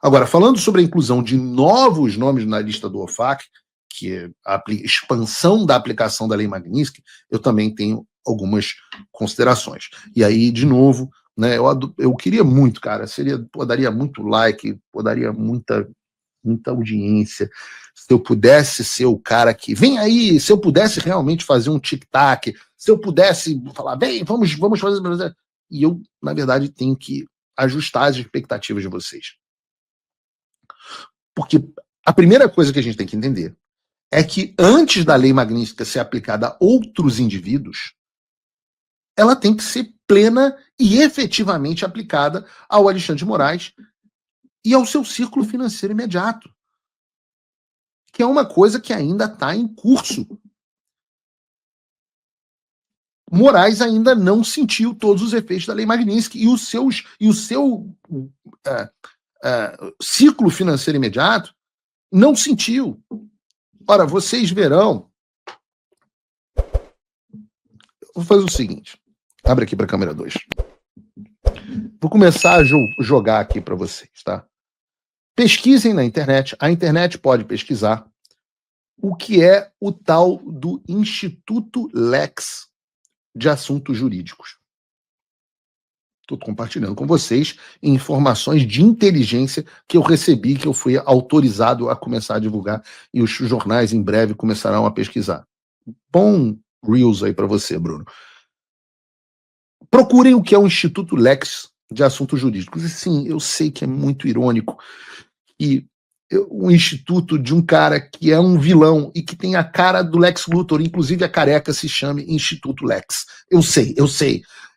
Agora, falando sobre a inclusão de novos nomes na lista do OFAC, que é a expansão da aplicação da Lei Magnitsky, eu também tenho algumas considerações. E aí, de novo, né, eu queria muito, cara, daria muito like, daria muita audiência, se eu pudesse ser o cara que, vem aí, se eu pudesse realmente fazer um tic-tac, se eu pudesse falar, vem, vamos fazer, e eu, na verdade, tenho que ajustar as expectativas de vocês. Porque a primeira coisa que a gente tem que entender é que antes da Lei Magnitsky ser aplicada a outros indivíduos, ela tem que ser plena e efetivamente aplicada ao Alexandre de Moraes e ao seu círculo financeiro imediato, que é uma coisa que ainda está em curso. Moraes ainda não sentiu todos os efeitos da Lei Magnitsky e o seu ciclo financeiro imediato não sentiu. Ora, vocês verão. Vou fazer o seguinte. Abre aqui para a câmera 2. Vou começar a jogar aqui para vocês, tá? Pesquisem na internet. A internet pode pesquisar o que é o tal do Instituto Lex de Assuntos Jurídicos. Estou compartilhando com vocês informações de inteligência que eu recebi, que eu fui autorizado a começar a divulgar, e os jornais em breve começarão a pesquisar. Bom Reels aí para você, Bruno. Procurem o que é o Instituto Lex de Assuntos Jurídicos. E sim, eu sei que é muito irônico e um instituto de um cara que é um vilão e que tem a cara do Lex Luthor, inclusive a careca se chame Instituto Lex. Eu sei.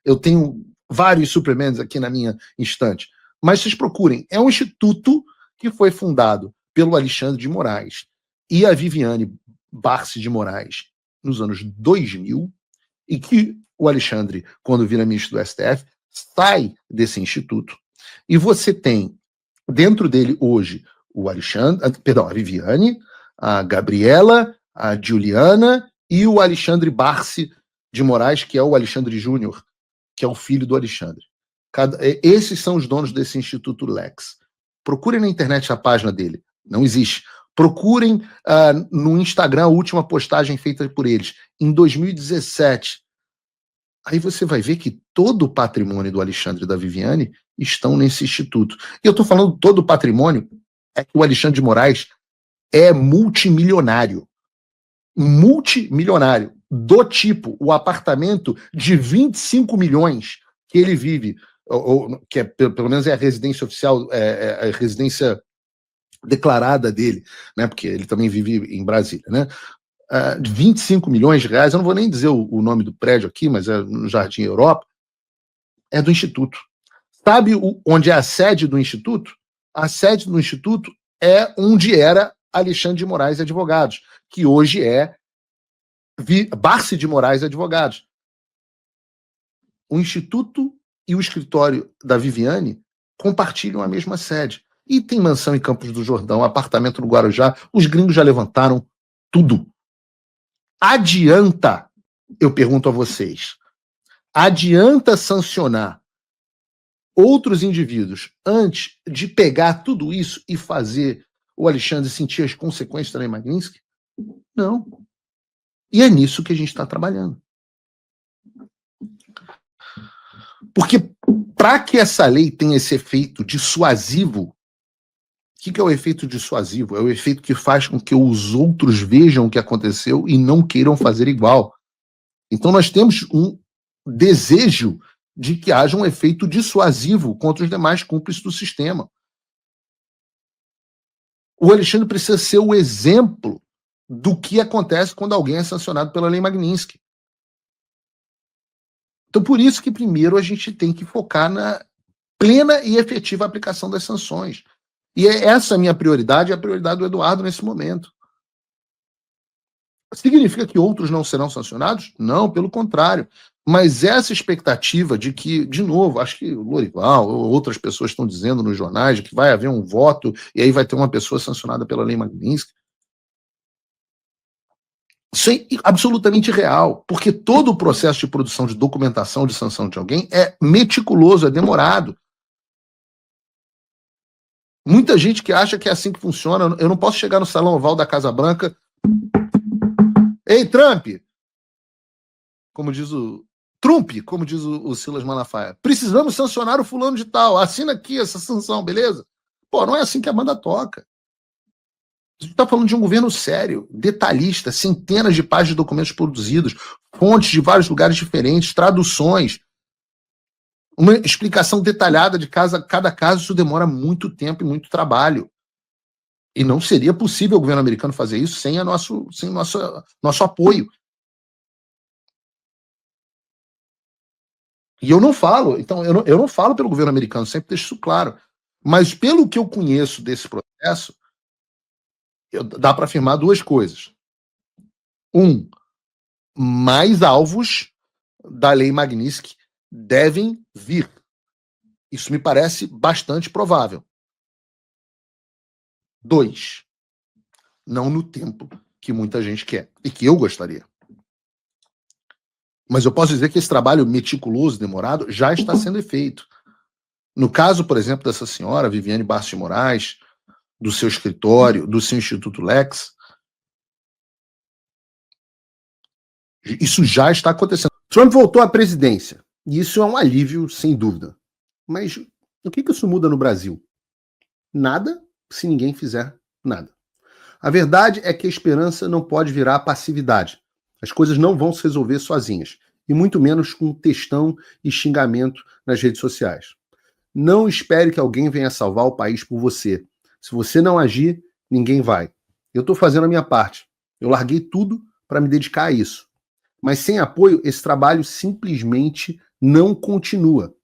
Eu tenho vários suplementos aqui na minha estante. Mas vocês procurem. É um instituto que foi fundado pelo Alexandre de Moraes e a Viviane Barsi de Moraes nos anos 2000, e que o Alexandre, quando vira ministro do STF, sai desse instituto. E você tem dentro dele hoje o Alexandre, a Viviane, a Gabriela, a Juliana e o Alexandre Barsi de Moraes, que é o Alexandre Júnior, que é o filho do Alexandre. Esses são os donos desse Instituto Lex. Procurem na internet a página dele. Não existe. Procurem no Instagram a última postagem feita por eles, em 2017. Aí você vai ver que todo o patrimônio do Alexandre e da Viviane estão nesse instituto. E eu estou falando todo o patrimônio, é que o Alexandre de Moraes é multimilionário. Multimilionário. Do tipo, o apartamento de 25 milhões que ele vive, que é, pelo menos é a residência oficial, é a residência declarada dele, né? Porque ele também vive em Brasília, né? 25 milhões de reais, eu não vou nem dizer o nome do prédio aqui, mas é no Jardim Europa, é do Instituto. Sabe onde é a sede do Instituto? A sede do Instituto é onde era Alexandre de Moraes Advogados, que hoje é Barsi de Moraes Advogados. O Instituto e o escritório da Viviane compartilham a mesma sede. E tem mansão em Campos do Jordão, apartamento no Guarujá, os gringos já levantaram tudo. Adianta, eu pergunto a vocês, adianta sancionar outros indivíduos antes de pegar tudo isso e fazer o Alexandre sentir as consequências da Lei Magnitsky? Não. E é nisso que a gente está trabalhando. Porque para que essa lei tenha esse efeito dissuasivo, o que é o efeito dissuasivo? É o efeito que faz com que os outros vejam o que aconteceu e não queiram fazer igual. Então nós temos um desejo de que haja um efeito dissuasivo contra os demais cúmplices do sistema. O Alexandre precisa ser o exemplo do que acontece quando alguém é sancionado pela Lei Magnitsky. Então, por isso que primeiro a gente tem que focar na plena e efetiva aplicação das sanções. E essa é a minha prioridade, é a prioridade do Eduardo nesse momento. Significa que outros não serão sancionados? Não, pelo contrário. Mas essa expectativa de que, de novo, acho que o Lorival ou outras pessoas estão dizendo nos jornais de que vai haver um voto e aí vai ter uma pessoa sancionada pela Lei Magnitsky. Isso é absolutamente real, porque todo o processo de produção de documentação de sanção de alguém é meticuloso, é demorado. Muita gente que acha que é assim que funciona. Eu não posso chegar no salão oval da Casa Branca. Ei, Trump! Como diz o Trump, como diz o Silas Malafaia. Precisamos sancionar o fulano de tal. Assina aqui essa sanção, beleza? Pô, não é assim que a banda toca. A gente está falando de um governo sério, detalhista, centenas de páginas de documentos produzidos, fontes de vários lugares diferentes, traduções, uma explicação detalhada de cada caso. Isso demora muito tempo e muito trabalho. E não seria possível o governo americano fazer isso sem nosso apoio. E eu não falo, então, eu não falo pelo governo americano, sempre deixo isso claro. Mas pelo que eu conheço desse processo, dá para afirmar duas coisas. Mais alvos da Lei Magnitsky devem vir. Isso me parece bastante provável. 2, não no tempo que muita gente quer e que eu gostaria. Mas eu posso dizer que esse trabalho meticuloso, demorado, já está sendo feito. No caso, por exemplo, dessa senhora, Viviane Bastos de Moraes, do seu escritório, do seu Instituto Lex, isso já está acontecendo. Trump voltou à presidência, e isso é um alívio, sem dúvida. Mas o que isso muda no Brasil? Nada, se ninguém fizer nada. A verdade é que a esperança não pode virar passividade. As coisas não vão se resolver sozinhas, e muito menos com textão e xingamento nas redes sociais. Não espere que alguém venha salvar o país por você. Se você não agir, ninguém vai. Eu estou fazendo a minha parte. Eu larguei tudo para me dedicar a isso. Mas sem apoio, esse trabalho simplesmente não continua.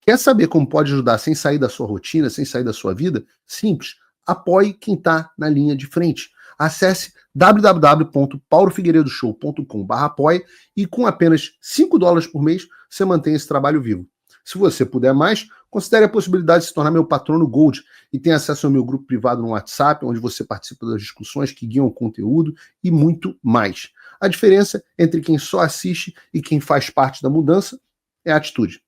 Quer saber como pode ajudar sem sair da sua rotina, sem sair da sua vida? Simples. Apoie quem está na linha de frente. Acesse www.paulofigueiredoshow.com/apoie e com apenas $5 por mês você mantém esse trabalho vivo. Se você puder mais, considere a possibilidade de se tornar meu patrono Gold e tenha acesso ao meu grupo privado no WhatsApp, onde você participa das discussões que guiam o conteúdo e muito mais. A diferença entre quem só assiste e quem faz parte da mudança é a atitude.